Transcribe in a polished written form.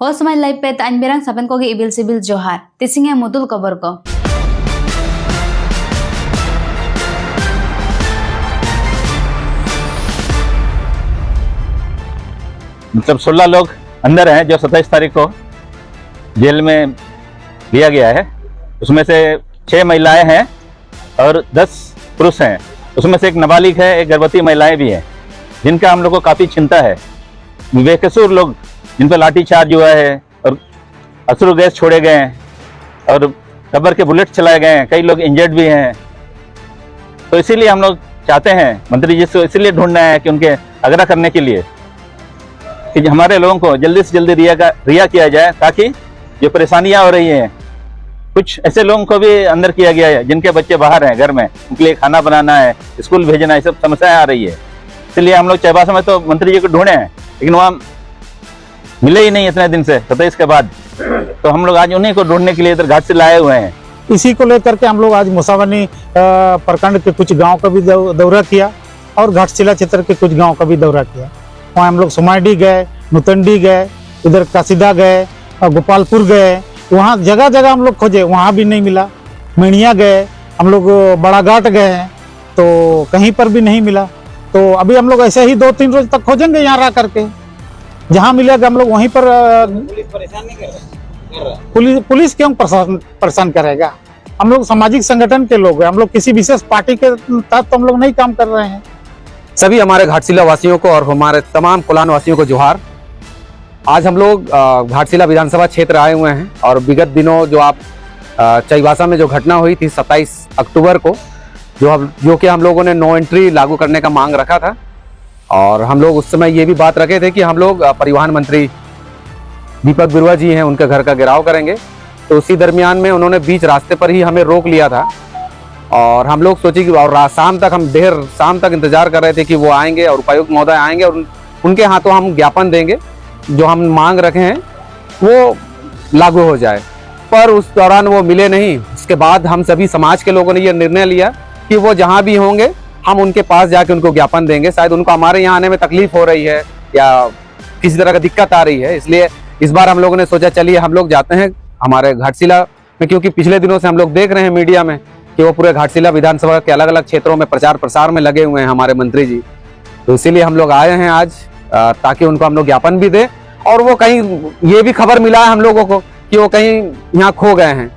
Hosmai live pet anberang saben kogi ibil sibil johar. Tisingnya mudul kabar ko. मतलब 16 लोग अंदर हैं जो 27 तारीख को जेल में लिया गया है। उसमें से 6 महिलाएं हैं और 10 पुरुष हैं। उसमें से एक नाबालिग है, एक गर्भवती महिलाएं भी हैं, जिनका हम लोग को काफ़ी चिंता है। बेकसूर लोग जिन पर लाठीचार्ज हुआ है और अश्रु गैस छोड़े गए हैं और रबर के बुलेट चलाए गए हैं, कई लोग इंजर्ड भी हैं। तो इसीलिए हम लोग चाहते हैं मंत्री जी से इसीलिए ढूंढना है कि उनके आग्रह करने के लिए कि हमारे लोगों को जल्दी से जल्दी रिहा किया जाए, ताकि जो परेशानियां हो रही हैं, कुछ ऐसे लोगों को भी अंदर किया गया है जिनके बच्चे बाहर हैं घर में, उनके लिए खाना बनाना है, स्कूल भेजना है, सब समस्याएं आ रही है। इसलिए हम लोग चाईबासा में तो मंत्री जी को ढूंढे हैं, लेकिन वहाँ मिले ही नहीं इतने दिन से 27 के बाद। तो हम लोग आज उन्हीं को ढूंढने के लिए इधर घाट से लाए हुए हैं। इसी को लेकर के हम लोग आज मुसावनी प्रखंड के कुछ गांव का भी दौरा किया और घाटशिला क्षेत्र के कुछ गांव का भी दौरा किया। वहाँ हम लोग सुमाडी गए, नुतंडी गए, इधर कासिदा गए, गोपालपुर गए। वहाँ जगह जगह हम लोग खोजे, वहाँ भी नहीं मिला। मेणिया गए, हम लोग बड़ा घाट गए हैं, तो कहीं पर भी नहीं मिला। तो अभी हम लोग ऐसे ही 2-3 रोज तक खोजेंगे यहाँ रह करके, जहाँ मिलेगा हम लोग वहीं पर। पुलिस परेशान नहीं कर रहा? पुलिस क्यों परेशान करेगा? हम लोग सामाजिक संगठन के लोग हैं, हम लोग किसी विशेष पार्टी के तहत तो हम लोग नहीं काम कर रहे हैं। सभी हमारे घाटशिला वासियों को और हमारे तमाम कुलान वासियों को जोहार। आज हम लोग घाटशिला विधानसभा क्षेत्र आए हुए हैं और विगत दिनों जो आप चाईबासा में जो घटना हुई थी 27 अक्टूबर को, जो कि हम लोगों ने नो एंट्री लागू करने का मांग रखा था, और हम लोग उस समय ये भी बात रखे थे कि हम लोग परिवहन मंत्री दीपक बिरुआ जी हैं, उनके घर का घेराव करेंगे। तो उसी दरमियान में उन्होंने बीच रास्ते पर ही हमें रोक लिया था और हम लोग सोचे कि और शाम तक हम देर शाम तक इंतजार कर रहे थे कि वो आएंगे और उपायुक्त महोदय आएंगे और उनके हाथों हम ज्ञापन देंगे, जो हम मांग रखे हैं वो लागू हो जाए। पर उस दौरान वो मिले नहीं। उसके बाद हम सभी समाज के लोगों ने ये निर्णय लिया कि वो जहाँ भी होंगे हम उनके पास जाके उनको ज्ञापन देंगे। शायद उनको हमारे यहाँ आने में तकलीफ हो रही है या किसी तरह का दिक्कत आ रही है, इसलिए इस बार हम लोगों ने सोचा चलिए हम लोग जाते हैं हमारे घाटशिला में, क्योंकि पिछले दिनों से हम लोग देख रहे हैं मीडिया में कि वो पूरे घाटशिला विधानसभा के अलग अलग क्षेत्रों में प्रचार प्रसार में लगे हुए हैं हमारे मंत्री जी। तो इसीलिए हम लोग आए हैं आज, ताकि उनको हम लोग ज्ञापन भी दें। और वो कहीं ये भी खबर मिला है हम लोगों को कि वो कहीं यहाँ खो गए हैं।